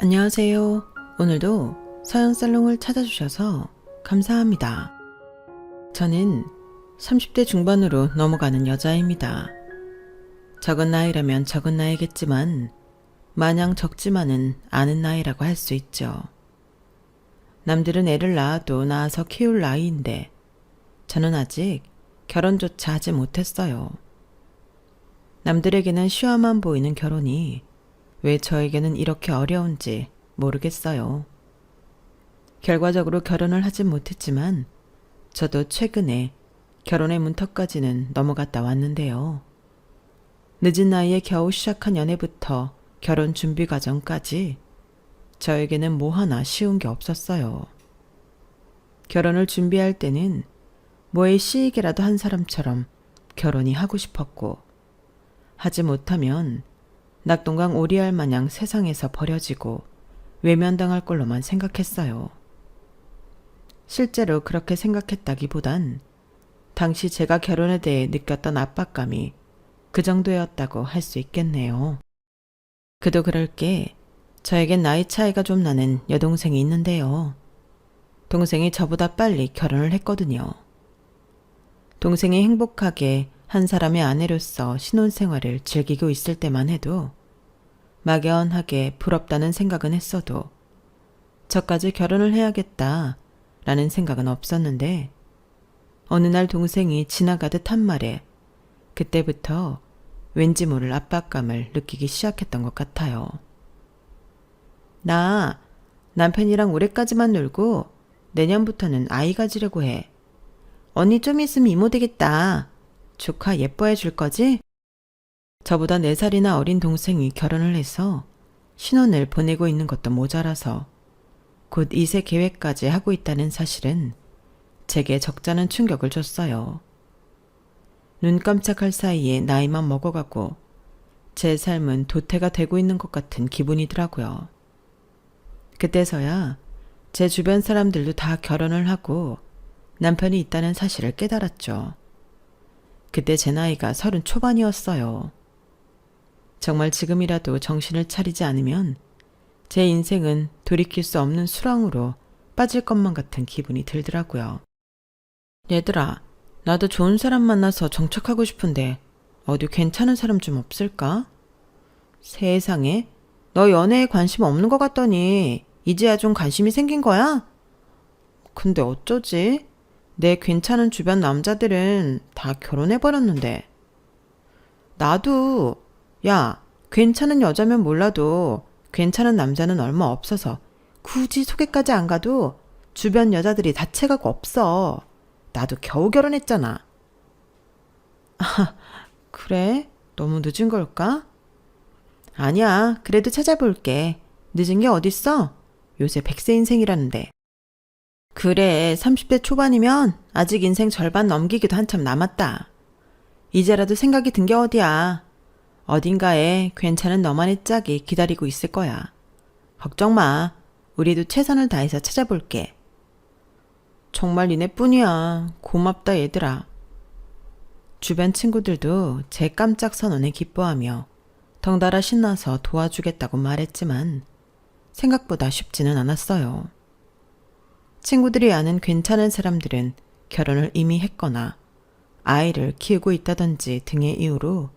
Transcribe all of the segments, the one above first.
안녕하세요. 오늘도 서연살롱을 찾아주셔서 감사합니다. 저는 30대 중반으로 넘어가는 여자입니다. 적은 나이라면 적은 나이겠지만 마냥 적지만은 않은 나이라고 할 수 있죠. 남들은 애를 낳아서 키울 나이인데 저는 아직 결혼조차 하지 못했어요. 남들에게는 쉬워만 보이는 결혼이 왜 저에게는 이렇게 어려운지 모르겠어요. 결과적으로 결혼을 하진 못했지만 저도 최근에 결혼의 문턱까지는 넘어갔다 왔는데요. 늦은 나이에 겨우 시작한 연애부터 결혼 준비 과정까지 저에게는 뭐 하나 쉬운 게 없었어요. 결혼을 준비할 때는 뭐에 시이게라도 한 사람처럼 결혼이 하고 싶었고, 하지 못하면 낙동강 오리알 마냥 세상에서 버려지고 외면당할 걸로만 생각했어요. 실제로 그렇게 생각했다기보단 당시 제가 결혼에 대해 느꼈던 압박감이 그 정도였다고 할 수 있겠네요. 그도 그럴 게 저에겐 나이 차이가 좀 나는 여동생이 있는데요. 동생이 저보다 빨리 결혼을 했거든요. 동생이 행복하게 한 사람의 아내로서 신혼생활을 즐기고 있을 때만 해도 막연하게 부럽다는 생각은 했어도 저까지 결혼을 해야겠다 라는 생각은 없었는데, 어느 날 동생이 지나가듯 한 말에 그때부터 왠지 모를 압박감을 느끼기 시작했던 것 같아요. 나 남편이랑 올해까지만 놀고 내년부터는 아이 가지려고 해. 언니 좀 있으면 이모 되겠다. 조카 예뻐해 줄 거지? 저보다 4살이나 어린 동생이 결혼을 해서 신혼을 보내고 있는 것도 모자라서 곧 2세 계획까지 하고 있다는 사실은 제게 적잖은 충격을 줬어요. 눈 깜짝할 사이에 나이만 먹어가고 제 삶은 도태가 되고 있는 것 같은 기분이더라고요. 그때서야 제 주변 사람들도 다 결혼을 하고 남편이 있다는 사실을 깨달았죠. 그때 제 나이가 30 초반이었어요. 정말 지금이라도 정신을 차리지 않으면 제 인생은 돌이킬 수 없는 수렁으로 빠질 것만 같은 기분이 들더라고요. 얘들아, 나도 좋은 사람 만나서 정착하고 싶은데 어디 괜찮은 사람 좀 없을까? 세상에, 너 연애에 관심 없는 것 같더니 이제야 좀 관심이 생긴 거야? 근데 어쩌지? 내 괜찮은 주변 남자들은 다 결혼해버렸는데. 나도, 야, 괜찮은 여자면 몰라도 괜찮은 남자는 얼마 없어서 굳이 소개까지 안 가도 주변 여자들이 다 채가고 없어. 나도 겨우 결혼했잖아. 아, 그래? 너무 늦은 걸까? 아니야, 그래도 찾아볼게. 늦은 게 어딨어? 요새 100세 인생이라는데. 그래, 30대 초반이면 아직 인생 절반 넘기기도 한참 남았다. 이제라도 생각이 든 게 어디야. 어딘가에 괜찮은 너만의 짝이 기다리고 있을 거야. 걱정 마. 우리도 최선을 다해서 찾아볼게. 정말 니네뿐이야. 고맙다 얘들아. 주변 친구들도 제 깜짝 선언에 기뻐하며 덩달아 신나서 도와주겠다고 말했지만 생각보다 쉽지는 않았어요. 친구들이 아는 괜찮은 사람들은 결혼을 이미 했거나 아이를 키우고 있다든지 등의 이유로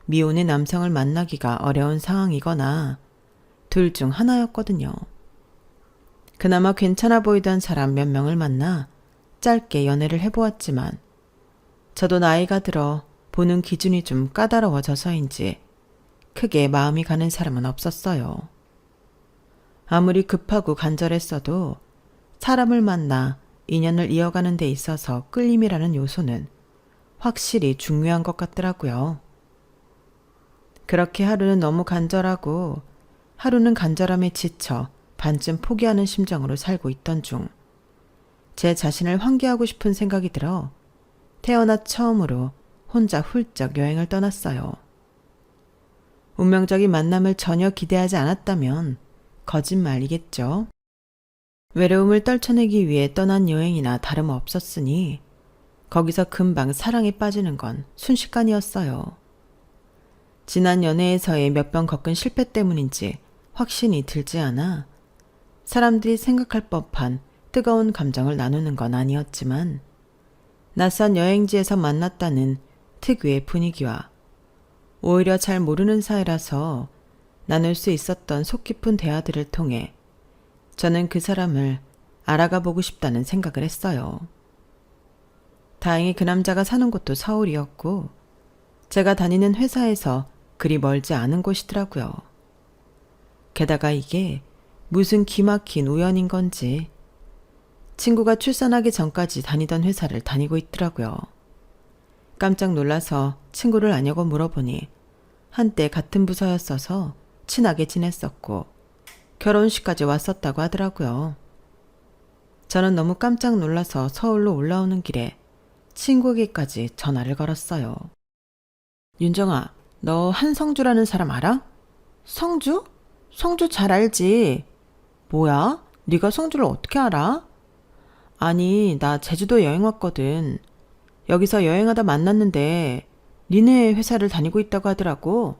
미혼의 남성을 만나기가 어려운 상황이거나 둘 중 하나였거든요. 그나마 괜찮아 보이던 사람 몇 명을 만나 짧게 연애를 해보았지만 저도 나이가 들어 보는 기준이 좀 까다로워져서인지 크게 마음이 가는 사람은 없었어요. 아무리 급하고 간절했어도 사람을 만나 인연을 이어가는 데 있어서 끌림이라는 요소는 확실히 중요한 것 같더라고요. 그렇게 하루는 너무 간절하고 하루는 간절함에 지쳐 반쯤 포기하는 심정으로 살고 있던 중 제 자신을 환기하고 싶은 생각이 들어 태어나 처음으로 혼자 훌쩍 여행을 떠났어요. 운명적인 만남을 전혀 기대하지 않았다면 거짓말이겠죠. 외로움을 떨쳐내기 위해 떠난 여행이나 다름없었으니 거기서 금방 사랑에 빠지는 건 순식간이었어요. 지난 연애에서의 몇 번 겪은 실패 때문인지 확신이 들지 않아 사람들이 생각할 법한 뜨거운 감정을 나누는 건 아니었지만 낯선 여행지에서 만났다는 특유의 분위기와 오히려 잘 모르는 사이라서 나눌 수 있었던 속 깊은 대화들을 통해 저는 그 사람을 알아가 보고 싶다는 생각을 했어요. 다행히 그 남자가 사는 곳도 서울이었고 제가 다니는 회사에서 그리 멀지 않은 곳이더라고요. 게다가 이게 무슨 기막힌 우연인 건지 친구가 출산하기 전까지 다니던 회사를 다니고 있더라고요. 깜짝 놀라서 친구를 아냐고 물어보니 한때 같은 부서였어서 친하게 지냈었고 결혼식까지 왔었다고 하더라고요. 저는 너무 깜짝 놀라서 서울로 올라오는 길에 친구에게까지 전화를 걸었어요. 윤정아, 너 한성주라는 사람 알아? 성주? 성주 잘 알지. 뭐야? 네가 성주를 어떻게 알아? 아니, 나 제주도 여행 왔거든. 여기서 여행하다 만났는데 니네 회사를 다니고 있다고 하더라고.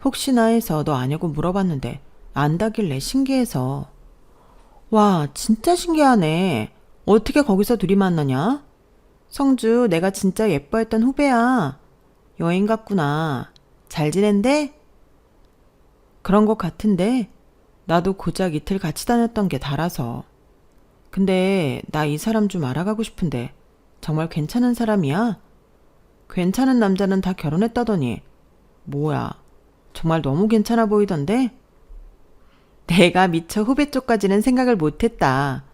혹시나 해서 너 아냐고 물어봤는데 안다길래 신기해서. 와, 진짜 신기하네. 어떻게 거기서 둘이 만나냐? 성주, 내가 진짜 예뻐했던 후배야. 여행 갔구나. 잘 지낸대? 그런 것 같은데 나도 고작 이틀 같이 다녔던 게 다라서. 근데 나 이 사람 좀 알아가고 싶은데 정말 괜찮은 사람이야? 괜찮은 남자는 다 결혼했다더니. 뭐야, 정말 너무 괜찮아 보이던데? 내가 미처 후배 쪽까지는 생각을 못했다.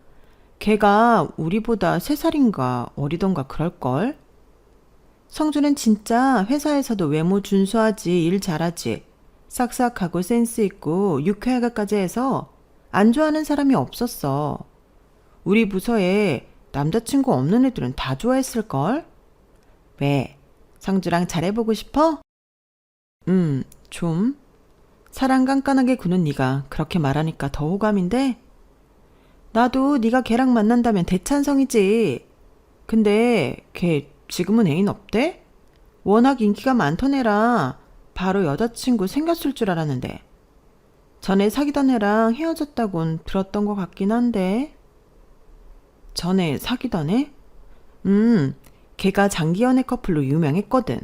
걔가 우리보다 3살인가 어리던가 그럴걸? 성주는 진짜 회사에서도 외모 준수하지, 일 잘하지, 싹싹하고 센스 있고 유쾌하게까지 해서 안 좋아하는 사람이 없었어. 우리 부서에 남자친구 없는 애들은 다 좋아했을걸? 왜? 성주랑 잘해보고 싶어? 좀. 사랑 깐깐하게 구는 네가 그렇게 말하니까 더 호감인데? 나도 네가 걔랑 만난다면 대찬성이지. 근데 걔 지금은 애인 없대? 워낙 인기가 많던 애라 바로 여자친구 생겼을 줄 알았는데. 전에 사귀던 애랑 헤어졌다곤 들었던 것 같긴 한데. 전에 사귀던 애? 걔가 장기 연애 커플로 유명했거든.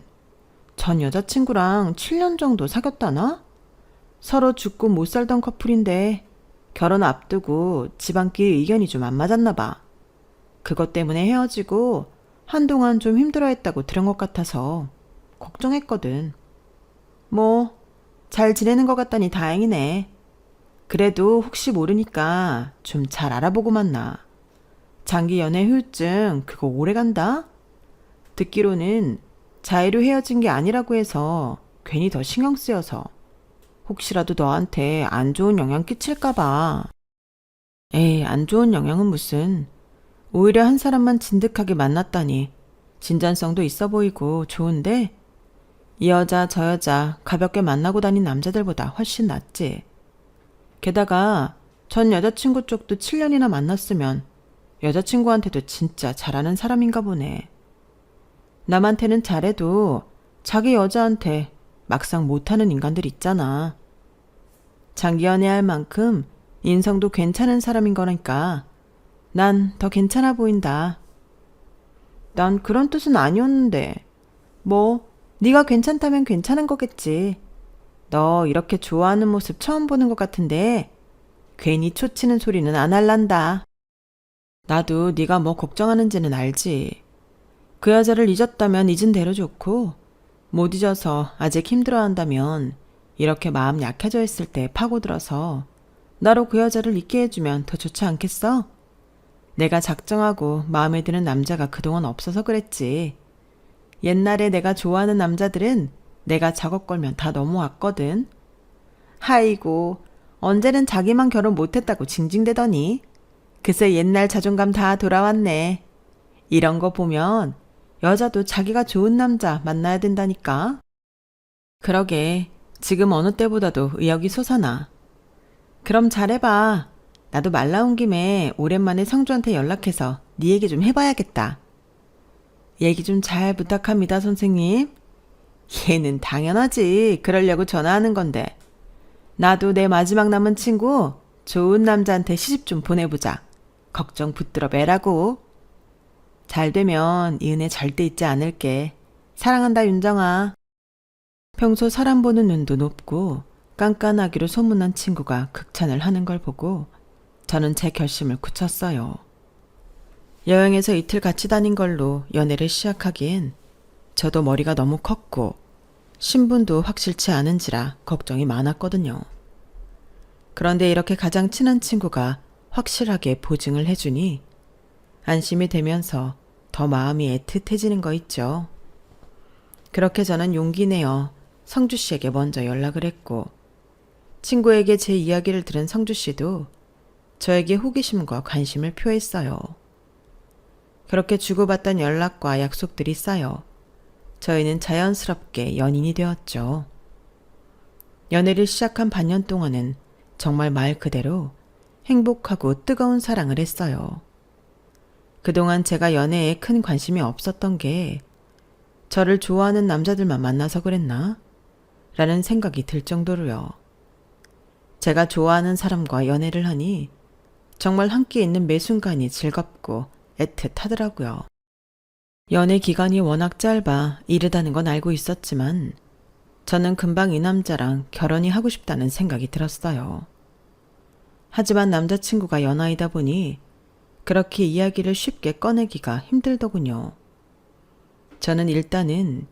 전 여자친구랑 7년 정도 사귀었다나? 서로 죽고 못 살던 커플인데 결혼 앞두고 집안끼리 의견이 좀 안 맞았나 봐. 그것 때문에 헤어지고 한동안 좀 힘들어했다고 들은 것 같아서 걱정했거든. 뭐 잘 지내는 것 같다니 다행이네. 그래도 혹시 모르니까 좀 잘 알아보고 만나. 장기 연애 후유증 그거 오래 간다? 듣기로는 자의로 헤어진 게 아니라고 해서 괜히 더 신경 쓰여서 혹시라도 너한테 안 좋은 영향 끼칠까 봐. 에이, 안 좋은 영향은 무슨. 오히려 한 사람만 진득하게 만났다니 진전성도 있어 보이고 좋은데 이 여자 저 여자 가볍게 만나고 다닌 남자들보다 훨씬 낫지. 게다가 전 여자친구 쪽도 7년이나 만났으면 여자친구한테도 진짜 잘하는 사람인가 보네. 남한테는 잘해도 자기 여자한테 막상 못하는 인간들 있잖아. 장기 연애할 만큼 인성도 괜찮은 사람인 거니까 난 더 괜찮아 보인다. 난 그런 뜻은 아니었는데. 뭐 네가 괜찮다면 괜찮은 거겠지. 너 이렇게 좋아하는 모습 처음 보는 것 같은데 괜히 초치는 소리는 안 할란다. 나도 네가 뭐 걱정하는지는 알지. 그 여자를 잊었다면 잊은 대로 좋고 못 잊어서 아직 힘들어한다면 이렇게 마음 약해져 있을 때 파고들어서 나로 그 여자를 잊게 해주면 더 좋지 않겠어? 내가 작정하고 마음에 드는 남자가 그동안 없어서 그랬지. 옛날에 내가 좋아하는 남자들은 내가 작업 걸면 다 넘어왔거든. 아이고, 언제는 자기만 결혼 못했다고 징징대더니 그새 옛날 자존감 다 돌아왔네. 이런 거 보면 여자도 자기가 좋은 남자 만나야 된다니까. 그러게, 지금 어느 때보다도 의욕이 솟아나. 그럼 잘해봐. 나도 말 나온 김에 오랜만에 성주한테 연락해서 네 얘기 좀 해봐야겠다. 얘기 좀 잘 부탁합니다, 선생님. 얘는 당연하지. 그러려고 전화하는 건데. 나도 내 마지막 남은 친구 좋은 남자한테 시집 좀 보내보자. 걱정 붙들어 매라고. 잘 되면 이 은혜 절대 잊지 않을게. 사랑한다 윤정아. 평소 사람 보는 눈도 높고 깐깐하기로 소문난 친구가 극찬을 하는 걸 보고 저는 제 결심을 굳혔어요. 여행에서 이틀 같이 다닌 걸로 연애를 시작하기엔 저도 머리가 너무 컸고 신분도 확실치 않은지라 걱정이 많았거든요. 그런데 이렇게 가장 친한 친구가 확실하게 보증을 해주니 안심이 되면서 더 마음이 애틋해지는 거 있죠. 그렇게 저는 용기 내어 성주 씨에게 먼저 연락을 했고 친구에게 제 이야기를 들은 성주 씨도 저에게 호기심과 관심을 표했어요. 그렇게 주고받던 연락과 약속들이 쌓여 저희는 자연스럽게 연인이 되었죠. 연애를 시작한 반년 동안은 정말 말 그대로 행복하고 뜨거운 사랑을 했어요. 그동안 제가 연애에 큰 관심이 없었던 게 저를 좋아하는 남자들만 만나서 그랬나? 라는 생각이 들 정도로요. 제가 좋아하는 사람과 연애를 하니 정말 함께 있는 매 순간이 즐겁고 애틋하더라고요. 연애 기간이 워낙 짧아 이르다는 건 알고 있었지만 저는 금방 이 남자랑 결혼이 하고 싶다는 생각이 들었어요. 하지만 남자친구가 연하이다 보니 그렇게 이야기를 쉽게 꺼내기가 힘들더군요. 저는 일단은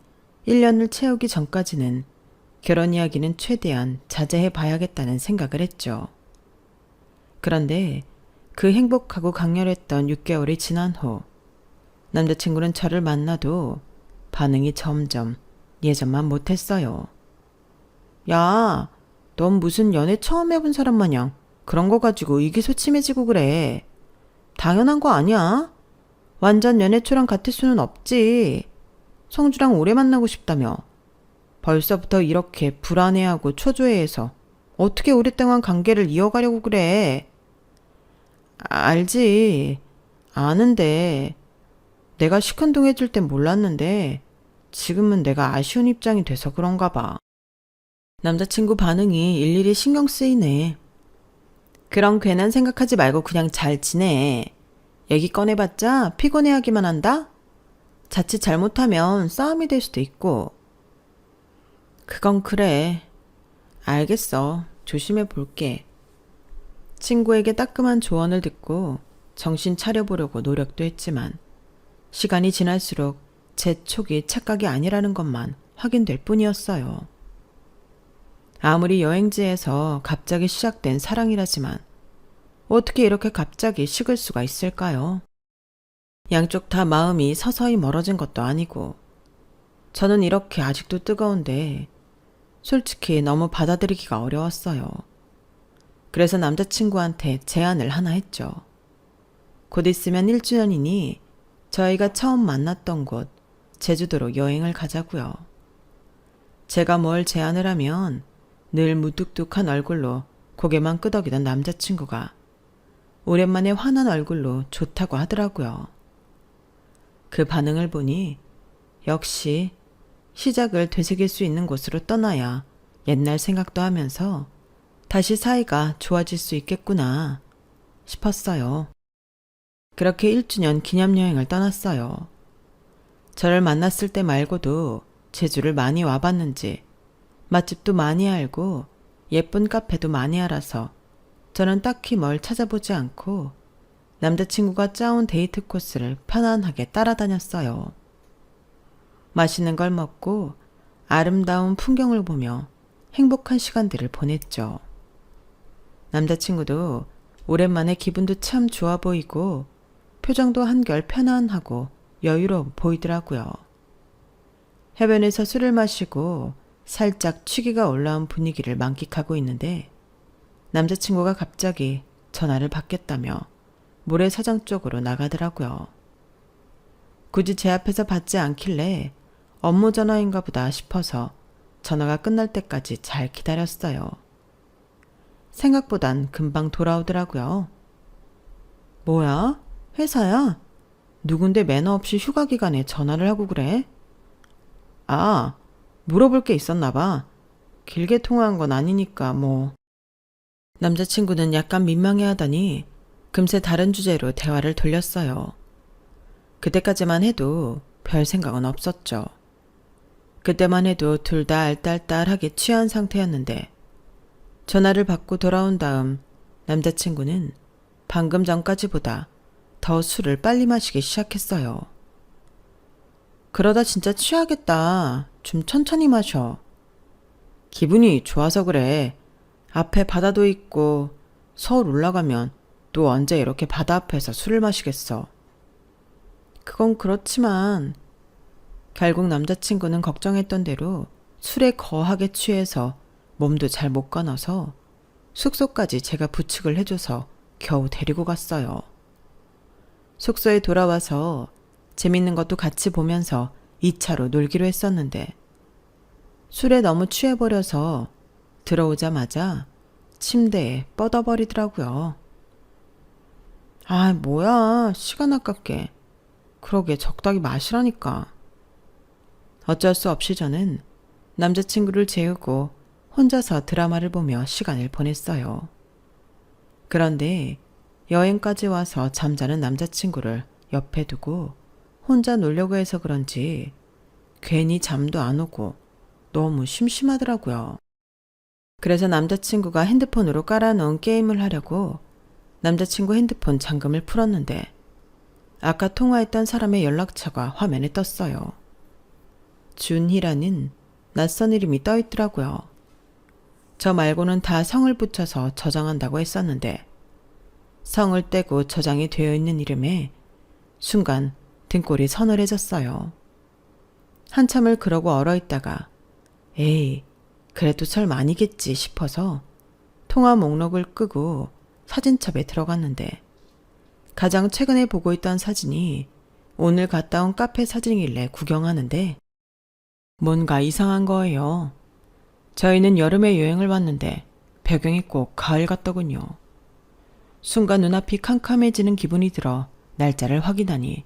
1년을 채우기 전까지는 결혼 이야기는 최대한 자제해 봐야겠다는 생각을 했죠. 그런데 그 행복하고 강렬했던 6개월이 지난 후 남자친구는 저를 만나도 반응이 점점 예전만 못했어요. 야, 넌 무슨 연애 처음 해본 사람 마냥 그런 거 가지고 의기소침해지고 그래. 당연한 거 아니야? 완전 연애초랑 같을 수는 없지. 성주랑 오래 만나고 싶다며. 벌써부터 이렇게 불안해하고 초조해해서 어떻게 오랫동안 관계를 이어가려고 그래. 알지. 아는데 내가 시큰둥해질 땐 몰랐는데 지금은 내가 아쉬운 입장이 돼서 그런가 봐. 남자친구 반응이 일일이 신경 쓰이네. 그런 괜한 생각하지 말고 그냥 잘 지내. 얘기 꺼내봤자 피곤해하기만 한다? 자칫 잘못하면 싸움이 될 수도 있고. 그건 그래. 알겠어. 조심해 볼게. 친구에게 따끔한 조언을 듣고 정신 차려보려고 노력도 했지만 시간이 지날수록 제 촉이 착각이 아니라는 것만 확인될 뿐이었어요. 아무리 여행지에서 갑자기 시작된 사랑이라지만 어떻게 이렇게 갑자기 식을 수가 있을까요? 양쪽 다 마음이 서서히 멀어진 것도 아니고 저는 이렇게 아직도 뜨거운데 솔직히 너무 받아들이기가 어려웠어요. 그래서 남자친구한테 제안을 하나 했죠. 곧 있으면 1주년이니 저희가 처음 만났던 곳 제주도로 여행을 가자고요. 제가 뭘 제안을 하면 늘 무뚝뚝한 얼굴로 고개만 끄덕이던 남자친구가 오랜만에 환한 얼굴로 좋다고 하더라고요. 그 반응을 보니 역시 시작을 되새길 수 있는 곳으로 떠나야 옛날 생각도 하면서 다시 사이가 좋아질 수 있겠구나 싶었어요. 그렇게 1주년 기념여행을 떠났어요. 저를 만났을 때 말고도 제주를 많이 와봤는지 맛집도 많이 알고 예쁜 카페도 많이 알아서 저는 딱히 뭘 찾아보지 않고 남자친구가 짜온 데이트 코스를 편안하게 따라다녔어요. 맛있는 걸 먹고 아름다운 풍경을 보며 행복한 시간들을 보냈죠. 남자친구도 오랜만에 기분도 참 좋아 보이고 표정도 한결 편안하고 여유로워 보이더라고요. 해변에서 술을 마시고 살짝 취기가 올라온 분위기를 만끽하고 있는데 남자친구가 갑자기 전화를 받겠다며 모래사장 쪽으로 나가더라고요. 굳이 제 앞에서 받지 않길래 업무 전화인가 보다 싶어서 전화가 끝날 때까지 잘 기다렸어요. 생각보단 금방 돌아오더라고요. 뭐야? 회사야? 누군데 매너 없이 휴가 기간에 전화를 하고 그래? 아, 물어볼 게 있었나 봐. 길게 통화한 건 아니니까 뭐. 남자친구는 약간 민망해하더니 금세 다른 주제로 대화를 돌렸어요. 그때까지만 해도 별 생각은 없었죠. 그때만 해도 둘 다 알딸딸하게 취한 상태였는데 전화를 받고 돌아온 다음 남자친구는 방금 전까지보다 더 술을 빨리 마시기 시작했어요. 그러다 진짜 취하겠다. 좀 천천히 마셔. 기분이 좋아서 그래. 앞에 바다도 있고 서울 올라가면 또 언제 이렇게 바다 앞에서 술을 마시겠어. 그건 그렇지만 결국 남자친구는 걱정했던 대로 술에 거하게 취해서 몸도 잘 못 가눠서 숙소까지 제가 부축을 해줘서 겨우 데리고 갔어요. 숙소에 돌아와서 재밌는 것도 같이 보면서 2차로 놀기로 했었는데 술에 너무 취해버려서 들어오자마자 침대에 뻗어버리더라고요. 아, 뭐야. 시간 아깝게. 그러게 적당히 마시라니까. 어쩔 수 없이 저는 남자친구를 재우고 혼자서 드라마를 보며 시간을 보냈어요. 그런데 여행까지 와서 잠자는 남자친구를 옆에 두고 혼자 놀려고 해서 그런지 괜히 잠도 안 오고 너무 심심하더라고요. 그래서 남자친구가 핸드폰으로 깔아놓은 게임을 하려고 남자친구 핸드폰 잠금을 풀었는데 아까 통화했던 사람의 연락처가 화면에 떴어요. 준희라는 낯선 이름이 떠있더라고요. 저 말고는 다 성을 붙여서 저장한다고 했었는데 성을 떼고 저장이 되어 있는 이름에 순간 등골이 서늘해졌어요. 한참을 그러고 얼어있다가 에이, 그래도 설마 아니겠지 싶어서 통화 목록을 끄고 사진첩에 들어갔는데 가장 최근에 보고 있던 사진이 오늘 갔다 온 카페 사진이길래 구경하는데 뭔가 이상한 거예요. 저희는 여름에 여행을 왔는데 배경이 꼭 가을 같더군요. 순간 눈앞이 캄캄해지는 기분이 들어 날짜를 확인하니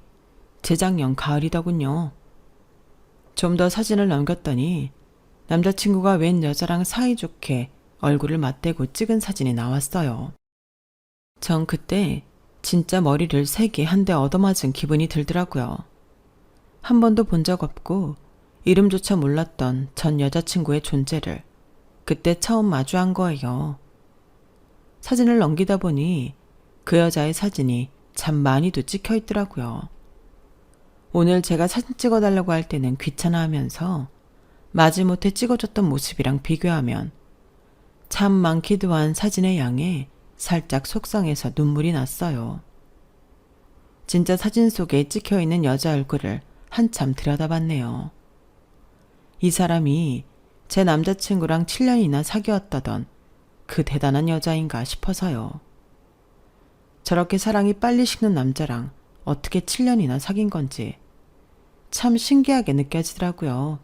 재작년 가을이더군요. 좀 더 사진을 넘겼더니 남자친구가 웬 여자랑 사이좋게 얼굴을 맞대고 찍은 사진이 나왔어요. 전 그때 진짜 머리를 3개 한 대 얻어맞은 기분이 들더라고요. 한 번도 본 적 없고 이름조차 몰랐던 전 여자친구의 존재를 그때 처음 마주한 거예요. 사진을 넘기다 보니 그 여자의 사진이 참 많이도 찍혀 있더라고요. 오늘 제가 사진 찍어달라고 할 때는 귀찮아하면서 마지못해 찍어줬던 모습이랑 비교하면 참 많기도 한 사진의 양에 살짝 속상해서 눈물이 났어요. 진짜 사진 속에 찍혀있는 여자 얼굴을 한참 들여다봤네요. 이 사람이 제 남자친구랑 7년이나 사귀었다던 그 대단한 여자인가 싶어서요. 저렇게 사랑이 빨리 식는 남자랑 어떻게 7년이나 사귄 건지 참 신기하게 느껴지더라고요.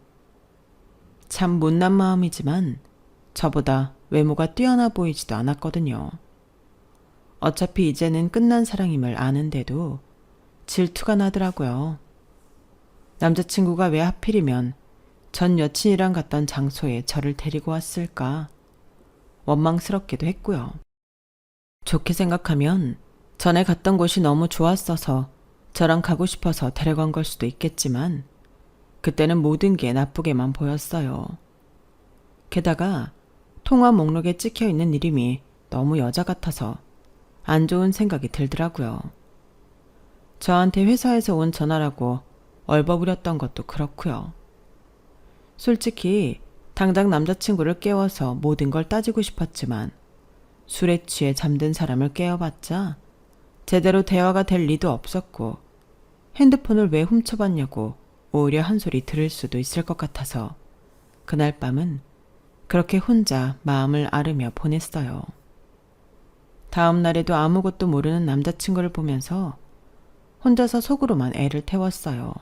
참 못난 마음이지만 저보다 외모가 뛰어나 보이지도 않았거든요. 어차피 이제는 끝난 사랑임을 아는데도 질투가 나더라고요. 남자친구가 왜 하필이면 전 여친이랑 갔던 장소에 저를 데리고 왔을까? 원망스럽기도 했고요. 좋게 생각하면 전에 갔던 곳이 너무 좋았어서 저랑 가고 싶어서 데려간 걸 수도 있겠지만 그때는 모든 게 나쁘게만 보였어요. 게다가 통화 목록에 찍혀 있는 이름이 너무 여자 같아서 안 좋은 생각이 들더라고요. 저한테 회사에서 온 전화라고 얼버무렸던 것도 그렇고요. 솔직히 당장 남자친구를 깨워서 모든 걸 따지고 싶었지만 술에 취해 잠든 사람을 깨워봤자 제대로 대화가 될 리도 없었고 핸드폰을 왜 훔쳐봤냐고 오히려 한 소리 들을 수도 있을 것 같아서 그날 밤은 그렇게 혼자 마음을 앓으며 보냈어요. 다음 날에도 아무것도 모르는 남자친구를 보면서 혼자서 속으로만 애를 태웠어요.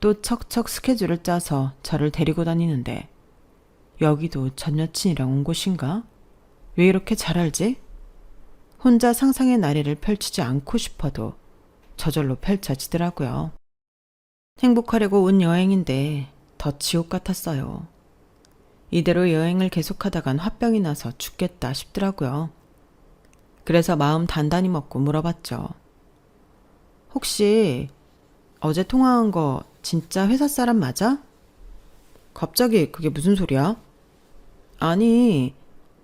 또 척척 스케줄을 짜서 저를 데리고 다니는데 여기도 전 여친이랑 온 곳인가? 왜 이렇게 잘 알지? 혼자 상상의 나래를 펼치지 않고 싶어도 저절로 펼쳐지더라고요. 행복하려고 온 여행인데 더 지옥 같았어요. 이대로 여행을 계속하다간 화병이 나서 죽겠다 싶더라고요. 그래서 마음 단단히 먹고 물어봤죠. 혹시 어제 통화한 거 진짜 회사 사람 맞아? 갑자기 그게 무슨 소리야? 아니,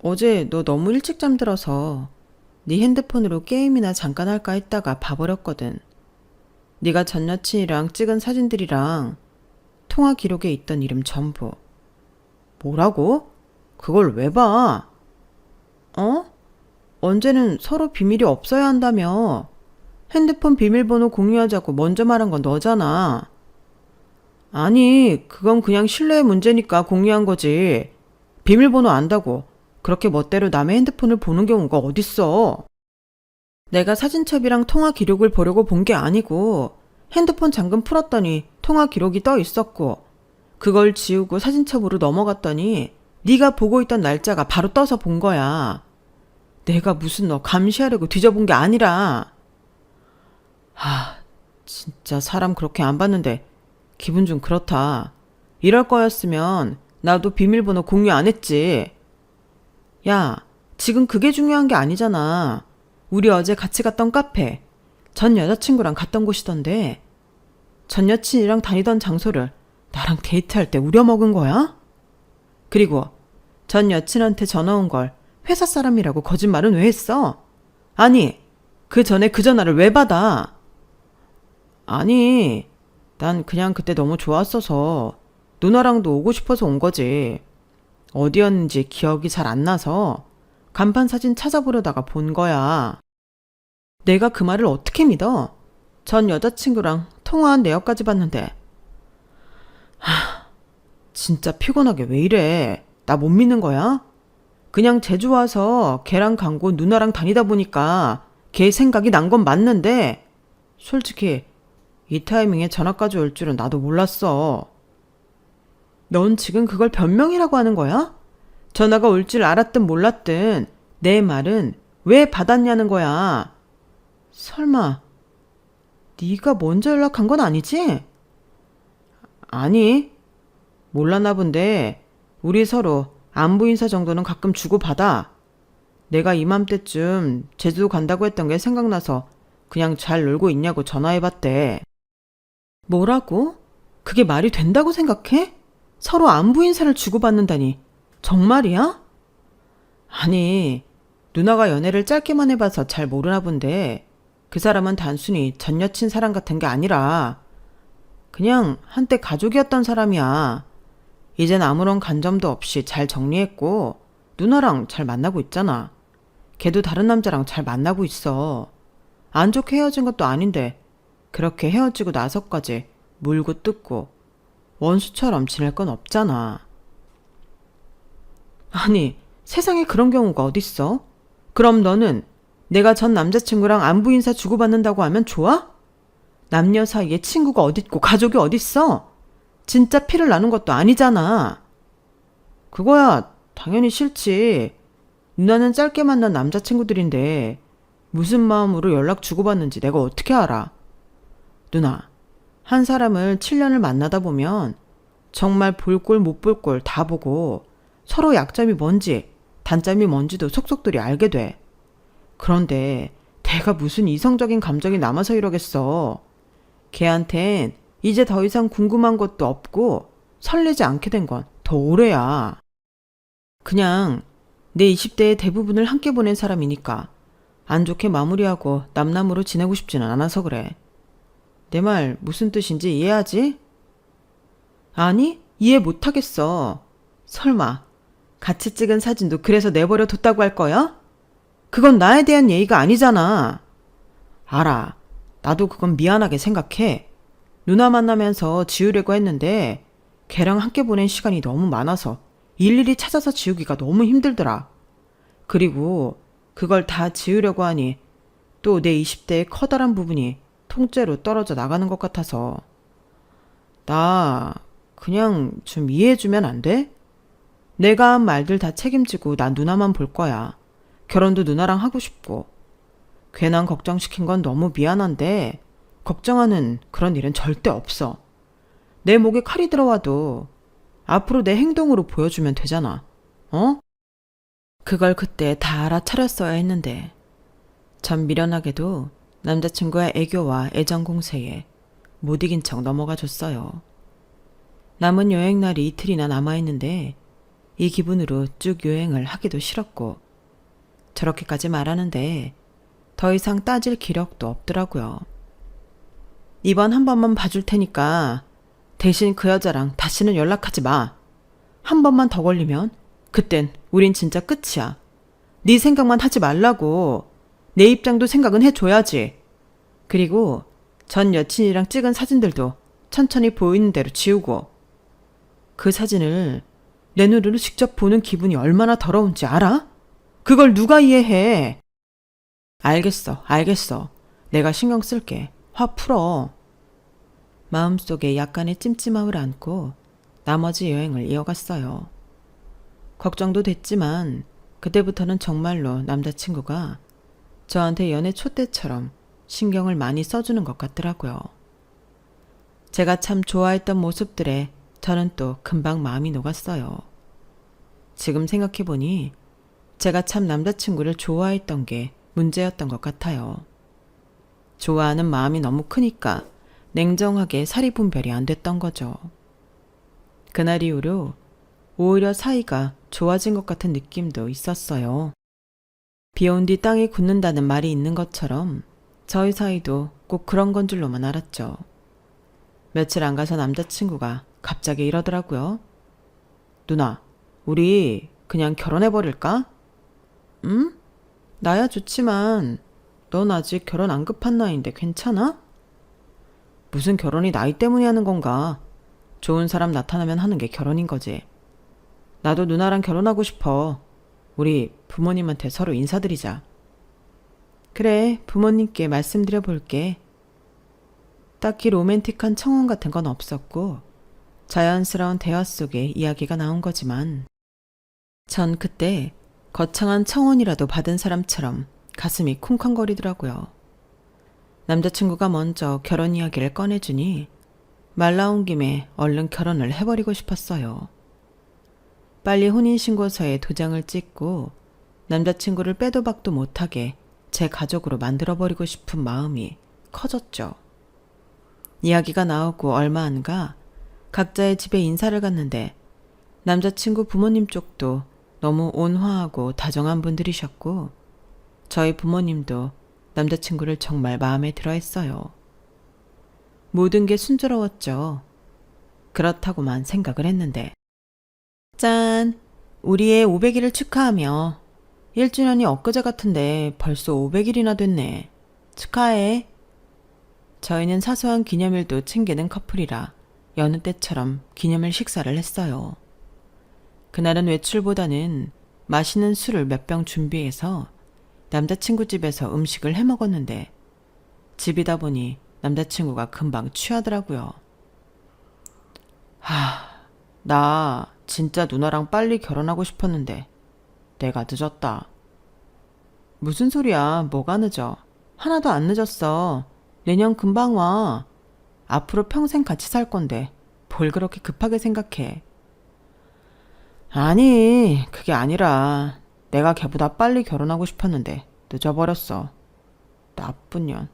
어제 너 너무 일찍 잠들어서 네 핸드폰으로 게임이나 잠깐 할까 했다가 봐버렸거든. 네가 전 여친이랑 찍은 사진들이랑 통화 기록에 있던 이름 전부. 뭐라고? 그걸 왜 봐? 어? 언제는 서로 비밀이 없어야 한다며. 핸드폰 비밀번호 공유하자고 먼저 말한 건 너잖아. 아니, 그건 그냥 신뢰의 문제니까 공유한 거지. 비밀번호 안다고 그렇게 멋대로 남의 핸드폰을 보는 경우가 어딨어. 내가 사진첩이랑 통화 기록을 보려고 본 게 아니고 핸드폰 잠금 풀었더니 통화 기록이 떠 있었고 그걸 지우고 사진첩으로 넘어갔더니 네가 보고 있던 날짜가 바로 떠서 본 거야. 내가 무슨 너 감시하려고 뒤져본 게 아니라. 진짜 사람 그렇게 안 봤는데 기분 좀 그렇다. 이럴 거였으면 나도 비밀번호 공유 안 했지. 야, 지금 그게 중요한 게 아니잖아. 우리 어제 같이 갔던 카페, 전 여자친구랑 갔던 곳이던데 전 여친이랑 다니던 장소를 나랑 데이트할 때 우려먹은 거야? 그리고 전 여친한테 전화 온 걸 회사 사람이라고 거짓말은 왜 했어? 아니, 그 전에 그 전화를 왜 받아? 아니, 난 그냥 그때 너무 좋았어서 누나랑도 오고 싶어서 온 거지. 어디였는지 기억이 잘 안 나서 간판 사진 찾아보려다가 본 거야. 내가 그 말을 어떻게 믿어? 전 여자친구랑 통화한 내역까지 봤는데. 진짜 피곤하게 왜 이래? 나 못 믿는 거야? 그냥 제주 와서 걔랑 간고 누나랑 다니다 보니까 걔 생각이 난 건 맞는데 솔직히 이 타이밍에 전화까지 올 줄은 나도 몰랐어. 넌 지금 그걸 변명이라고 하는 거야? 전화가 올 줄 알았든 몰랐든 내 말은 왜 받았냐는 거야. 설마 네가 먼저 연락한 건 아니지? 아니, 몰랐나 본데 우리 서로 안부 인사 정도는 가끔 주고받아. 내가 이맘때쯤 제주도 간다고 했던 게 생각나서 그냥 잘 놀고 있냐고 전화해봤대. 뭐라고? 그게 말이 된다고 생각해? 서로 안부 인사를 주고받는다니. 정말이야? 아니, 누나가 연애를 짧게만 해봐서 잘 모르나 본데 그 사람은 단순히 전 여친 사랑 같은 게 아니라 그냥 한때 가족이었던 사람이야. 이젠 아무런 간점도 없이 잘 정리했고 누나랑 잘 만나고 있잖아. 걔도 다른 남자랑 잘 만나고 있어. 안 좋게 헤어진 것도 아닌데 그렇게 헤어지고 나서까지 물고 뜯고 원수처럼 지낼 건 없잖아. 아니, 세상에 그런 경우가 어딨어? 그럼 너는 내가 전 남자친구랑 안부 인사 주고받는다고 하면 좋아? 남녀 사이에 친구가 어딨고 가족이 어딨어? 진짜 피를 나눈 것도 아니잖아. 그거야 당연히 싫지. 누나는 짧게 만난 남자친구들인데 무슨 마음으로 연락 주고받는지 내가 어떻게 알아? 누나, 한 사람을 7년을 만나다 보면 정말 볼 꼴 못 볼 꼴 다 보고 서로 약점이 뭔지 단점이 뭔지도 속속들이 알게 돼. 그런데 내가 무슨 이성적인 감정이 남아서 이러겠어. 걔한텐 이제 더 이상 궁금한 것도 없고 설레지 않게 된 건 더 오래야. 그냥 내 20대의 대부분을 함께 보낸 사람이니까 안 좋게 마무리하고 남남으로 지내고 싶지는 않아서 그래. 내 말 무슨 뜻인지 이해하지? 아니, 이해 못하겠어. 설마 같이 찍은 사진도 그래서 내버려 뒀다고 할 거야? 그건 나에 대한 예의가 아니잖아. 알아. 나도 그건 미안하게 생각해. 누나 만나면서 지우려고 했는데 걔랑 함께 보낸 시간이 너무 많아서 일일이 찾아서 지우기가 너무 힘들더라. 그리고 그걸 다 지우려고 하니 또 내 20대의 커다란 부분이 통째로 떨어져 나가는 것 같아서. 나 그냥 좀 이해해주면 안 돼? 내가 한 말들 다 책임지고 난 누나만 볼 거야. 결혼도 누나랑 하고 싶고. 괜한 걱정시킨 건 너무 미안한데 걱정하는 그런 일은 절대 없어. 내 목에 칼이 들어와도 앞으로 내 행동으로 보여주면 되잖아. 어? 그걸 그때 다 알아차렸어야 했는데 전 미련하게도 남자친구의 애교와 애정 공세에 못 이긴 척 넘어가 줬어요. 남은 여행날이 이틀이나 남아있는데 이 기분으로 쭉 여행을 하기도 싫었고 저렇게까지 말하는데 더 이상 따질 기력도 없더라고요. 이번 한 번만 봐줄 테니까 대신 그 여자랑 다시는 연락하지 마. 한 번만 더 걸리면 그땐 우린 진짜 끝이야. 네 생각만 하지 말라고. 내 입장도 생각은 해줘야지. 그리고 전 여친이랑 찍은 사진들도 천천히 보이는 대로 지우고. 그 사진을 내 눈으로 직접 보는 기분이 얼마나 더러운지 알아? 그걸 누가 이해해? 알겠어. 내가 신경 쓸게. 화 풀어. 마음속에 약간의 찜찜함을 안고 나머지 여행을 이어갔어요. 걱정도 됐지만 그때부터는 정말로 남자친구가 저한테 연애 초 때처럼 신경을 많이 써주는 것 같더라고요. 제가 참 좋아했던 모습들에 저는 또 금방 마음이 녹았어요. 지금 생각해보니 제가 참 남자친구를 좋아했던 게 문제였던 것 같아요. 좋아하는 마음이 너무 크니까 냉정하게 사리 분별이 안 됐던 거죠. 그날 이후로 오히려 사이가 좋아진 것 같은 느낌도 있었어요. 비 온 뒤 땅이 굳는다는 말이 있는 것처럼 저희 사이도 꼭 그런 건 줄로만 알았죠. 며칠 안 가서 남자친구가 갑자기 이러더라고요. 누나, 우리 그냥 결혼해버릴까? 응? 나야 좋지만 넌 아직 결혼 안 급한 나이인데 괜찮아? 무슨 결혼이 나이 때문에 하는 건가? 좋은 사람 나타나면 하는 게 결혼인 거지. 나도 누나랑 결혼하고 싶어. 우리 부모님한테 서로 인사드리자. 그래, 부모님께 말씀드려 볼게. 딱히 로맨틱한 청혼 같은 건 없었고 자연스러운 대화 속에 이야기가 나온 거지만 전 그때 거창한 청혼이라도 받은 사람처럼 가슴이 쿵쾅거리더라고요. 남자친구가 먼저 결혼 이야기를 꺼내주니 말 나온 김에 얼른 결혼을 해버리고 싶었어요. 빨리 혼인신고서에 도장을 찍고 남자친구를 빼도 박도 못하게 제 가족으로 만들어버리고 싶은 마음이 커졌죠. 이야기가 나오고 얼마 안 가 각자의 집에 인사를 갔는데 남자친구 부모님 쪽도 너무 온화하고 다정한 분들이셨고 저희 부모님도 남자친구를 정말 마음에 들어 했어요. 모든 게 순조로웠죠. 그렇다고만 생각을 했는데 짠! 우리의 500일을 축하하며 1주년이 엊그제 같은데 벌써 500일이나 됐네. 축하해. 저희는 사소한 기념일도 챙기는 커플이라 여느 때처럼 기념일 식사를 했어요. 그날은 외출보다는 맛있는 술을 몇 병 준비해서 남자친구 집에서 음식을 해 먹었는데 집이다 보니 남자친구가 금방 취하더라고요. 나 진짜 누나랑 빨리 결혼하고 싶었는데 내가 늦었다. 무슨 소리야? 뭐가 늦어? 하나도 안 늦었어. 내년 금방 와. 앞으로 평생 같이 살 건데 뭘 그렇게 급하게 생각해. 아니, 그게 아니라 내가 걔보다 빨리 결혼하고 싶었는데 늦어버렸어. 나쁜 년.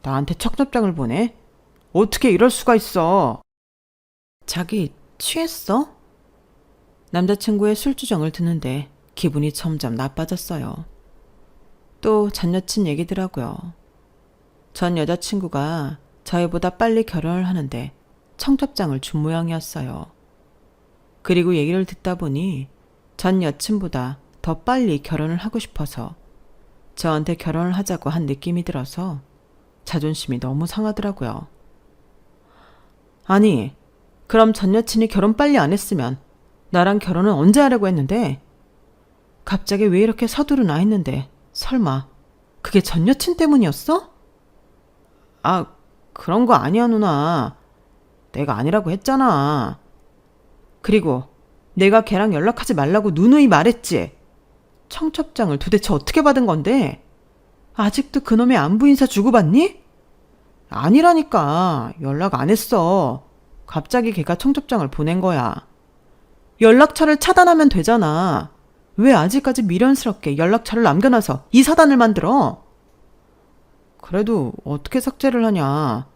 나한테 청첩장을 보내? 어떻게 이럴 수가 있어? 자기 취했어? 남자친구의 술주정을 듣는데 기분이 점점 나빠졌어요. 또 전 여친 얘기더라고요. 전 여자친구가 저희보다 빨리 결혼을 하는데 청첩장을 준 모양이었어요. 그리고 얘기를 듣다 보니 전 여친보다 더 빨리 결혼을 하고 싶어서 저한테 결혼을 하자고 한 느낌이 들어서 자존심이 너무 상하더라고요. 아니, 그럼 전 여친이 결혼 빨리 안 했으면 나랑 결혼은 언제 하려고 했는데? 갑자기 왜 이렇게 서두르나 했는데 설마 그게 전 여친 때문이었어? 아, 그런 거 아니야 누나. 내가 아니라고 했잖아. 그리고 내가 걔랑 연락하지 말라고 누누이 말했지. 청첩장을 도대체 어떻게 받은 건데? 아직도 그놈의 안부 인사 주고받니? 아니라니까. 연락 안 했어. 갑자기 걔가 청첩장을 보낸 거야. 연락처를 차단하면 되잖아. 왜 아직까지 미련스럽게 연락처를 남겨놔서 이 사단을 만들어? 그래도 어떻게 삭제를 하냐.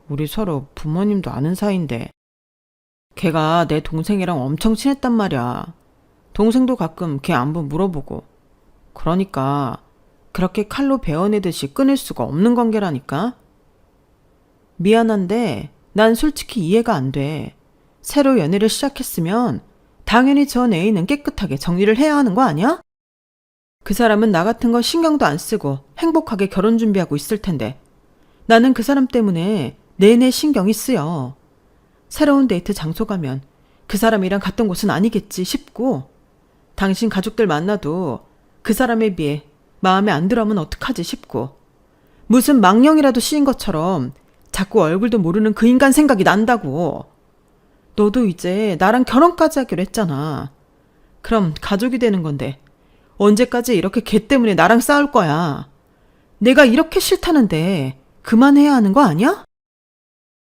우리 서로 부모님도 아는 사이인데. 걔가 내 동생이랑 엄청 친했단 말이야. 동생도 가끔 걔 안부 물어보고. 그러니까 그렇게 칼로 베어내듯이 끊을 수가 없는 관계라니까. 미안한데 난 솔직히 이해가 안 돼. 새로 연애를 시작했으면 당연히 전 애인은 깨끗하게 정리를 해야 하는 거 아니야? 그 사람은 나 같은 거 신경도 안 쓰고 행복하게 결혼 준비하고 있을 텐데 나는 그 사람 때문에 내내 신경이 쓰여. 새로운 데이트 장소 가면 그 사람이랑 갔던 곳은 아니겠지 싶고 당신 가족들 만나도 그 사람에 비해 마음에 안 들어하면 어떡하지 싶고 무슨 망령이라도 씌인 것처럼 자꾸 얼굴도 모르는 그 인간 생각이 난다고. 너도 이제 나랑 결혼까지 하기로 했잖아. 그럼 가족이 되는 건데 언제까지 이렇게 걔 때문에 나랑 싸울 거야. 내가 이렇게 싫다는데 그만해야 하는 거 아니야?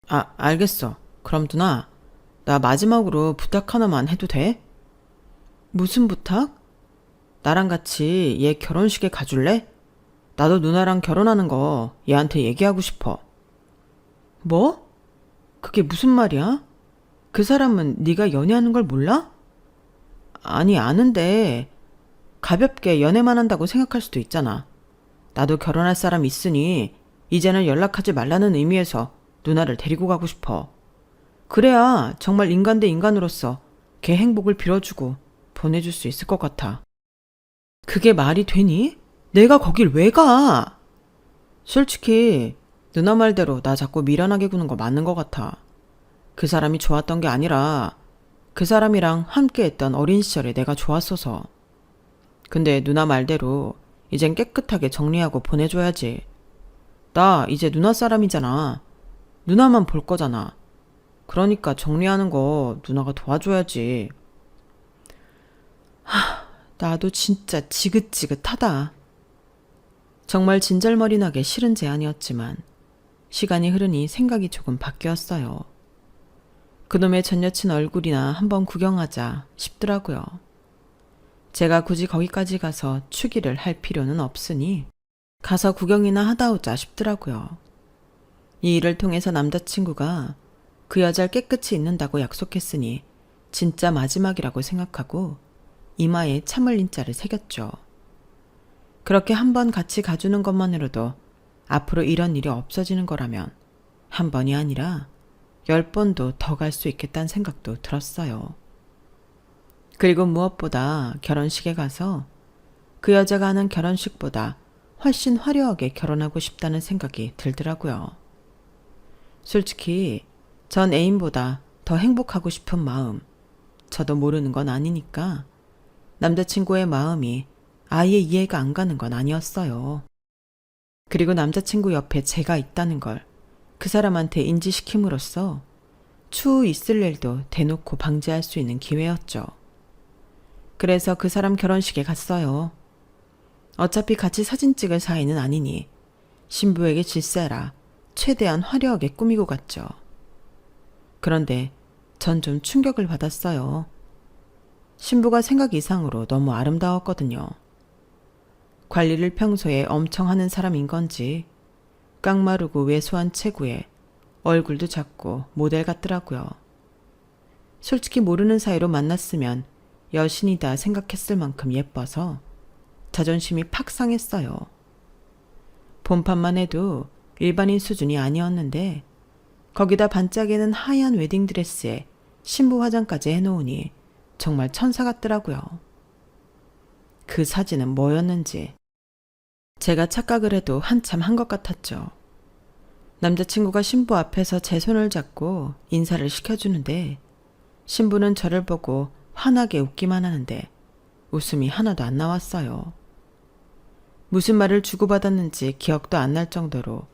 알겠어. 그럼 누나, 나 마지막으로 부탁 하나만 해도 돼? 무슨 부탁? 나랑 같이 얘 결혼식에 가줄래? 나도 누나랑 결혼하는 거 얘한테 얘기하고 싶어. 뭐? 그게 무슨 말이야? 그 사람은 네가 연애하는 걸 몰라? 아니, 아는데 가볍게 연애만 한다고 생각할 수도 있잖아. 나도 결혼할 사람 있으니 이제는 연락하지 말라는 의미에서 누나를 데리고 가고 싶어. 그래야 정말 인간 대 인간으로서 걔 행복을 빌어주고 보내줄 수 있을 것 같아. 그게 말이 되니? 내가 거길 왜 가? 솔직히 누나 말대로 나 자꾸 미련하게 구는 거 맞는 것 같아. 그 사람이 좋았던 게 아니라 그 사람이랑 함께 했던 어린 시절에 내가 좋았어서. 근데 누나 말대로 이젠 깨끗하게 정리하고 보내줘야지. 나 이제 누나 사람이잖아. 누나만 볼 거잖아. 그러니까 정리하는 거 누나가 도와줘야지. 나도 진짜 지긋지긋하다. 정말 진절머리나게 싫은 제안이었지만 시간이 흐르니 생각이 조금 바뀌었어요. 그놈의 전 여친 얼굴이나 한번 구경하자 싶더라고요. 제가 굳이 거기까지 가서 추기를 할 필요는 없으니 가서 구경이나 하다 오자 싶더라고요. 이 일을 통해서 남자친구가 그 여자를 깨끗이 잊는다고 약속했으니 진짜 마지막이라고 생각하고 이마에 참을 인자를 새겼죠. 그렇게 한번 같이 가주는 것만으로도 앞으로 이런 일이 없어지는 거라면 한 번이 아니라 10번도 더 갈 수 있겠다는 생각도 들었어요. 그리고 무엇보다 결혼식에 가서 그 여자가 하는 결혼식보다 훨씬 화려하게 결혼하고 싶다는 생각이 들더라고요. 솔직히 전 애인보다 더 행복하고 싶은 마음, 저도 모르는 건 아니니까 남자친구의 마음이 아예 이해가 안 가는 건 아니었어요. 그리고 남자친구 옆에 제가 있다는 걸 그 사람한테 인지시킴으로써 추후 있을 일도 대놓고 방지할 수 있는 기회였죠. 그래서 그 사람 결혼식에 갔어요. 어차피 같이 사진 찍을 사이는 아니니 신부에게 질세라 최대한 화려하게 꾸미고 갔죠. 그런데 전 좀 충격을 받았어요. 신부가 생각 이상으로 너무 아름다웠거든요. 관리를 평소에 엄청 하는 사람인 건지 깡마르고 왜소한 체구에 얼굴도 작고 모델 같더라고요. 솔직히 모르는 사이로 만났으면 여신이다 생각했을 만큼 예뻐서 자존심이 팍 상했어요. 본판만 해도 일반인 수준이 아니었는데 거기다 반짝이는 하얀 웨딩드레스에 신부 화장까지 해놓으니 정말 천사 같더라고요. 그 사진은 뭐였는지 제가 착각을 해도 한참 한 것 같았죠. 남자친구가 신부 앞에서 제 손을 잡고 인사를 시켜주는데 신부는 저를 보고 환하게 웃기만 하는데 웃음이 하나도 안 나왔어요. 무슨 말을 주고받았는지 기억도 안 날 정도로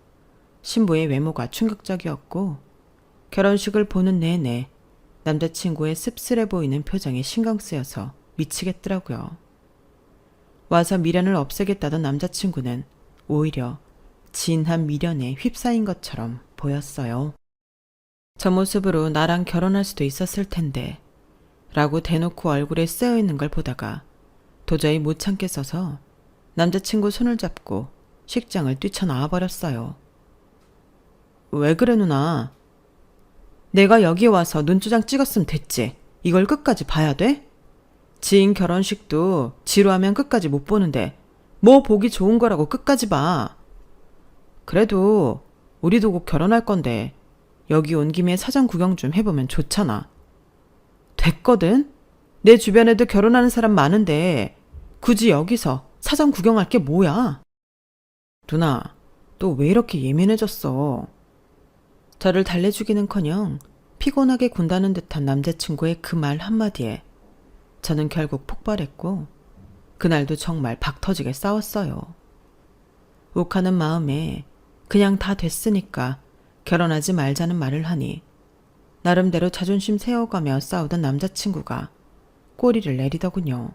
신부의 외모가 충격적이었고 결혼식을 보는 내내 남자친구의 씁쓸해 보이는 표정에 신경 쓰여서 미치겠더라고요. 와서 미련을 없애겠다던 남자친구는 오히려 진한 미련에 휩싸인 것처럼 보였어요. 저 모습으로 나랑 결혼할 수도 있었을 텐데 라고 대놓고 얼굴에 쓰여있는 걸 보다가 도저히 못 참겠어서 남자친구 손을 잡고 식장을 뛰쳐나와 버렸어요. 왜 그래 누나? 내가 여기 와서 눈조장 찍었으면 됐지. 이걸 끝까지 봐야 돼? 지인 결혼식도 지루하면 끝까지 못 보는데 뭐 보기 좋은 거라고 끝까지 봐. 그래도 우리도 곧 결혼할 건데 여기 온 김에 사전 구경 좀 해보면 좋잖아. 됐거든? 내 주변에도 결혼하는 사람 많은데 굳이 여기서 사전 구경할 게 뭐야? 누나, 너 왜 이렇게 예민해졌어? 저를 달래주기는커녕 피곤하게 군다는 듯한 남자친구의 그 말 한마디에 저는 결국 폭발했고 그날도 정말 박 터지게 싸웠어요. 욱하는 마음에 그냥 다 됐으니까 결혼하지 말자는 말을 하니 나름대로 자존심 세워가며 싸우던 남자친구가 꼬리를 내리더군요.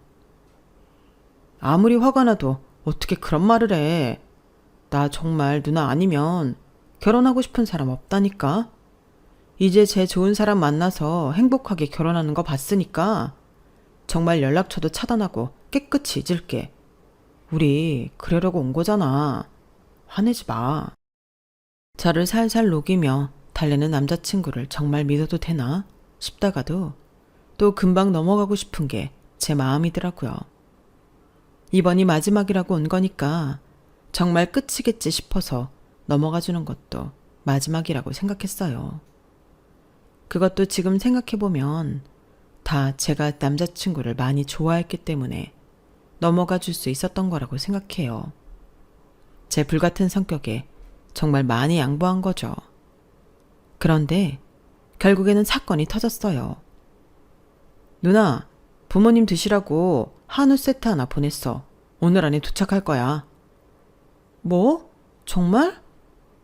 아무리 화가 나도 어떻게 그런 말을 해. 나 정말 누나 아니면 결혼하고 싶은 사람 없다니까. 이제 제 좋은 사람 만나서 행복하게 결혼하는 거 봤으니까 정말 연락처도 차단하고 깨끗이 잊을게. 우리 그러려고 온 거잖아. 화내지 마. 저를 살살 녹이며 달래는 남자친구를 정말 믿어도 되나 싶다가도 또 금방 넘어가고 싶은 게 제 마음이더라고요. 이번이 마지막이라고 온 거니까 정말 끝이겠지 싶어서 넘어가 주는 것도 마지막이라고 생각했어요. 그것도 지금 생각해보면 다 제가 남자친구를 많이 좋아했기 때문에 넘어가 줄 수 있었던 거라고 생각해요. 제 불같은 성격에 정말 많이 양보한 거죠. 그런데 결국에는 사건이 터졌어요. 누나, 부모님 드시라고 한우 세트 하나 보냈어. 오늘 안에 도착할 거야. 뭐? 정말?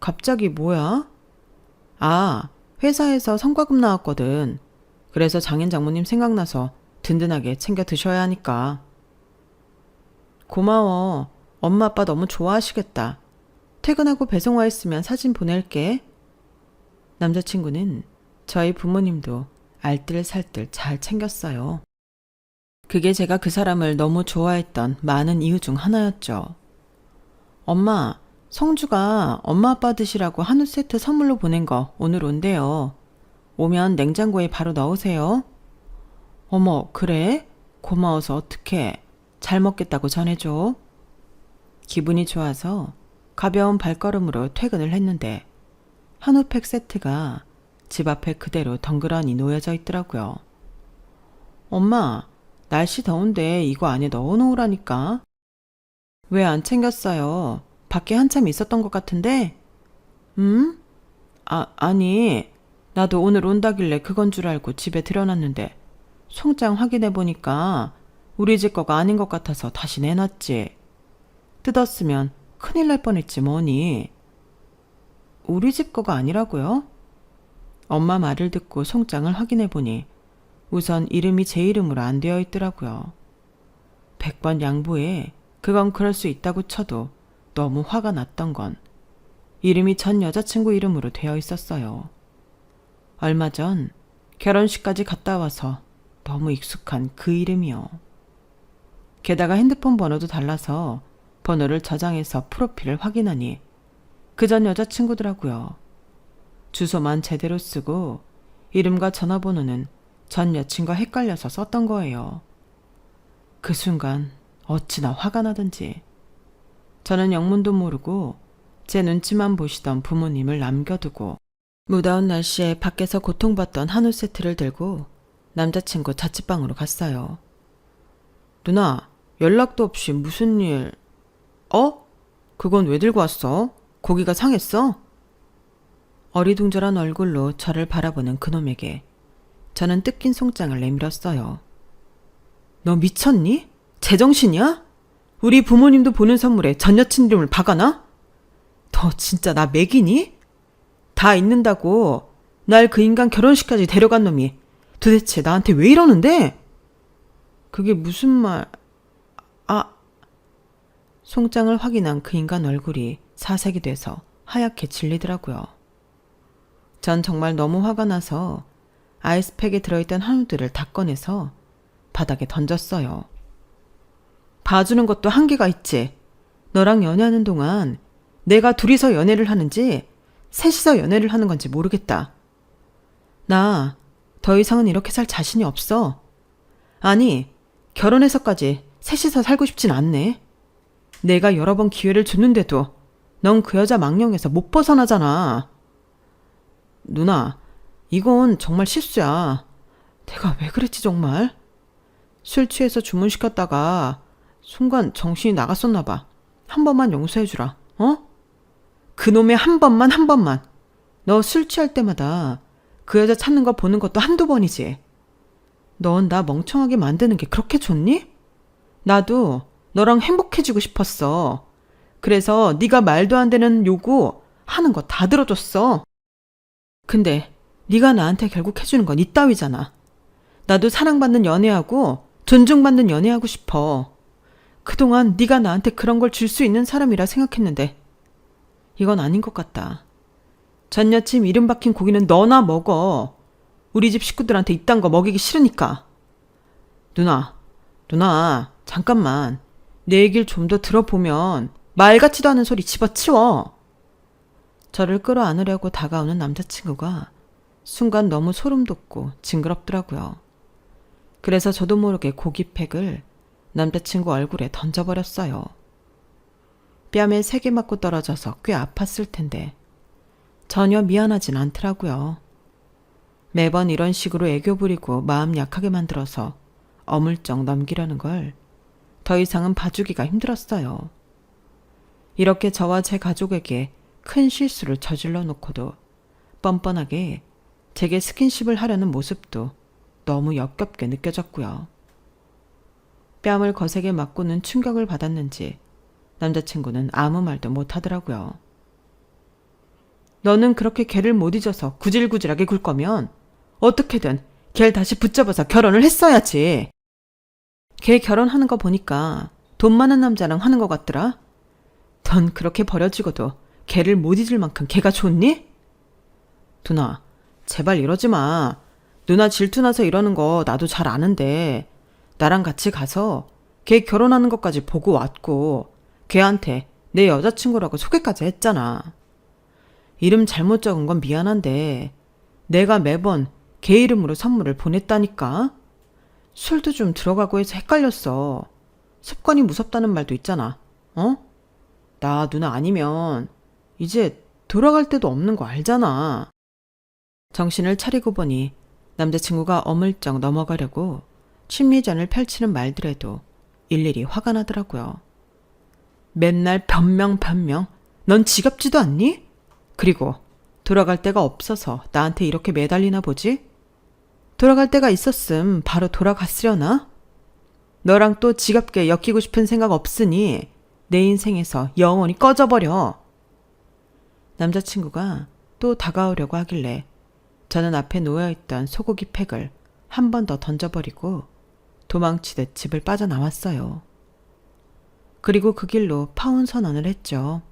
갑자기 뭐야? 아, 회사에서 성과급 나왔거든. 그래서 장인 장모님 생각나서 든든하게 챙겨 드셔야 하니까. 고마워. 엄마 아빠 너무 좋아하시겠다. 퇴근하고 배송 와 있으면 사진 보낼게. 남자친구는 저희 부모님도 알뜰살뜰 잘 챙겼어요. 그게 제가 그 사람을 너무 좋아했던 많은 이유 중 하나였죠. 엄마, 성주가 엄마 아빠 드시라고 한우 세트 선물로 보낸 거 오늘 온대요. 오면 냉장고에 바로 넣으세요. 어머, 그래? 고마워서 어떡해. 잘 먹겠다고 전해줘. 기분이 좋아서 가벼운 발걸음으로 퇴근을 했는데 한우팩 세트가 집 앞에 그대로 덩그러니 놓여져 있더라고요. 엄마, 날씨 더운데 이거 안에 넣어놓으라니까. 왜 안 챙겼어요? 밖에 한참 있었던 것 같은데? 아니, 나도 오늘 온다길래 그건 줄 알고 집에 들여놨는데 송장 확인해보니까 우리 집 거가 아닌 것 같아서 다시 내놨지. 뜯었으면 큰일 날 뻔했지 뭐니. 우리 집 거가 아니라고요? 엄마 말을 듣고 송장을 확인해보니 우선 이름이 제 이름으로 안 되어 있더라고요. 100번 양보해 그건 그럴 수 있다고 쳐도 너무 화가 났던 건 이름이 전 여자친구 이름으로 되어 있었어요. 얼마 전 결혼식까지 갔다 와서 너무 익숙한 그 이름이요. 게다가 핸드폰 번호도 달라서 번호를 저장해서 프로필을 확인하니 그 전 여자친구더라고요. 주소만 제대로 쓰고 이름과 전화번호는 전 여친과 헷갈려서 썼던 거예요. 그 순간 어찌나 화가 나던지 저는 영문도 모르고 제 눈치만 보시던 부모님을 남겨두고 무더운 날씨에 밖에서 고통받던 한우 세트를 들고 남자친구 자취방으로 갔어요. 누나, 연락도 없이 무슨 일... 그건 왜 들고 왔어? 고기가 상했어? 어리둥절한 얼굴로 저를 바라보는 그놈에게 저는 뜯긴 송장을 내밀었어요. 너 미쳤니? 제정신이야? 우리 부모님도 보는 선물에 전 여친 이름을 박아놔? 너 진짜 나 매기니? 다 있는다고 날 그 인간 결혼식까지 데려간 놈이 도대체 나한테 왜 이러는데? 그게 무슨 말... 송장을 확인한 그 인간 얼굴이 사색이 돼서 하얗게 질리더라고요. 전 정말 너무 화가 나서 아이스팩에 들어있던 한우들을 다 꺼내서 바닥에 던졌어요. 봐주는 것도 한계가 있지. 너랑 연애하는 동안 내가 둘이서 연애를 하는지 셋이서 연애를 하는 건지 모르겠다. 나 더 이상은 이렇게 살 자신이 없어. 아니, 결혼해서까지 셋이서 살고 싶진 않네. 내가 여러 번 기회를 줬는데도 넌 그 여자 망령에서 못 벗어나잖아. 누나, 이건 정말 실수야. 내가 왜 그랬지 정말? 술 취해서 주문시켰다가 순간 정신이 나갔었나 봐. 한 번만 용서해주라. 어? 그놈의 한 번만. 너 술 취할 때마다 그 여자 찾는 거 보는 것도 한두 번이지. 넌 나 멍청하게 만드는 게 그렇게 좋니? 나도 너랑 행복해지고 싶었어. 그래서 네가 말도 안 되는 요구 하는 거 다 들어줬어. 근데 네가 나한테 결국 해주는 건 이따위잖아. 나도 사랑받는 연애하고 존중받는 연애하고 싶어. 그동안 네가 나한테 그런 걸 줄 수 있는 사람이라 생각했는데 이건 아닌 것 같다. 전 여친 이름 박힌 고기는 너나 먹어. 우리 집 식구들한테 이딴 거 먹이기 싫으니까. 누나, 잠깐만. 내 얘기를 좀 더 들어보면 말 같지도 않은 소리 집어치워. 저를 끌어안으려고 다가오는 남자친구가 순간 너무 소름 돋고 징그럽더라고요. 그래서 저도 모르게 고기팩을 남자친구 얼굴에 던져버렸어요. 뺨에 3개 맞고 떨어져서 꽤 아팠을 텐데 전혀 미안하진 않더라고요. 매번 이런 식으로 애교 부리고 마음 약하게 만들어서 어물쩍 넘기려는 걸 더 이상은 봐주기가 힘들었어요. 이렇게 저와 제 가족에게 큰 실수를 저질러 놓고도 뻔뻔하게 제게 스킨십을 하려는 모습도 너무 역겹게 느껴졌고요. 뺨을 거세게 맞고는 충격을 받았는지 남자친구는 아무 말도 못하더라고요. 너는 그렇게 걔를 못 잊어서 구질구질하게 굴 거면 어떻게든 걔를 다시 붙잡아서 결혼을 했어야지. 걔 결혼하는 거 보니까 돈 많은 남자랑 하는 것 같더라. 넌 그렇게 버려지고도 걔를 못 잊을 만큼 걔가 좋니? 누나, 제발 이러지 마. 누나 질투나서 이러는 거 나도 잘 아는데 나랑 같이 가서 걔 결혼하는 것까지 보고 왔고 걔한테 내 여자친구라고 소개까지 했잖아. 이름 잘못 적은 건 미안한데 내가 매번 걔 이름으로 선물을 보냈다니까. 술도 좀 들어가고 해서 헷갈렸어. 습관이 무섭다는 말도 있잖아. 어? 나 누나 아니면 이제 돌아갈 데도 없는 거 알잖아. 정신을 차리고 보니 남자친구가 어물쩍 넘어가려고 심리전을 펼치는 말들에도 일일이 화가 나더라고요. 맨날 변명. 넌 지겹지도 않니? 그리고 돌아갈 데가 없어서 나한테 이렇게 매달리나 보지? 돌아갈 데가 있었음 바로 돌아갔으려나? 너랑 또 지겹게 엮이고 싶은 생각 없으니 내 인생에서 영원히 꺼져버려. 남자친구가 또 다가오려고 하길래 저는 앞에 놓여있던 소고기 팩을 한 번 더 던져버리고 도망치듯 집을 빠져나왔어요. 그리고 그 길로 파혼 선언을 했죠.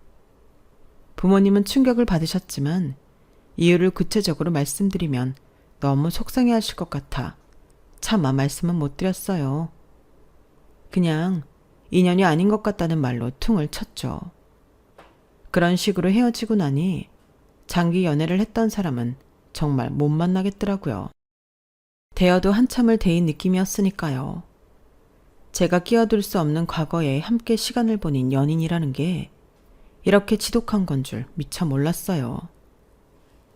부모님은 충격을 받으셨지만 이유를 구체적으로 말씀드리면 너무 속상해하실 것 같아 차마 말씀은 못 드렸어요. 그냥 인연이 아닌 것 같다는 말로 퉁을 쳤죠. 그런 식으로 헤어지고 나니 장기 연애를 했던 사람은 정말 못 만나겠더라고요. 대여도 한참을 데인 느낌이었으니까요. 제가 끼어들 수 없는 과거에 함께 시간을 보낸 연인이라는 게 이렇게 지독한 건 줄 미처 몰랐어요.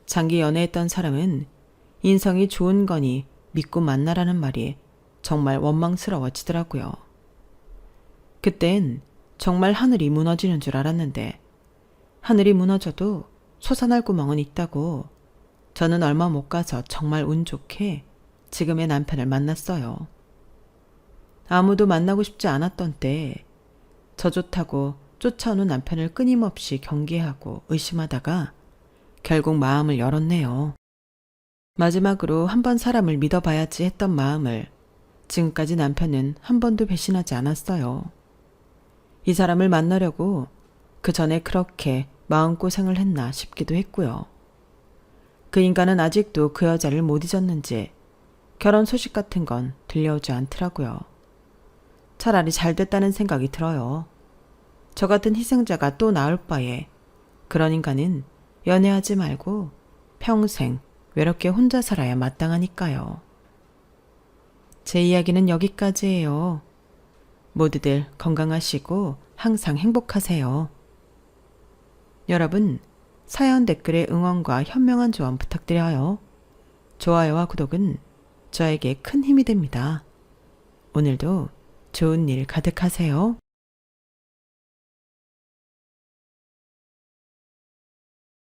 장기 연애했던 사람은 인성이 좋은 거니 믿고 만나라는 말이 정말 원망스러워지더라고요. 그땐 정말 하늘이 무너지는 줄 알았는데 하늘이 무너져도 솟아날 구멍은 있다고 저는 얼마 못 가서 정말 운 좋게 지금의 남편을 만났어요. 아무도 만나고 싶지 않았던 때 저 좋다고 쫓아오는 남편을 끊임없이 경계하고 의심하다가 결국 마음을 열었네요. 마지막으로 한 번 사람을 믿어봐야지 했던 마음을 지금까지 남편은 한 번도 배신하지 않았어요. 이 사람을 만나려고 그 전에 그렇게 마음고생을 했나 싶기도 했고요. 그 인간은 아직도 그 여자를 못 잊었는지 결혼 소식 같은 건 들려오지 않더라고요. 차라리 잘 됐다는 생각이 들어요. 저 같은 희생자가 또 나올 바에 그런 인간은 연애하지 말고 평생 외롭게 혼자 살아야 마땅하니까요. 제 이야기는 여기까지예요. 모두들 건강하시고 항상 행복하세요. 여러분, 사연 댓글에 응원과 현명한 조언 부탁드려요. 좋아요와 구독은 저에게 큰 힘이 됩니다. 오늘도 좋은 일 가득하세요.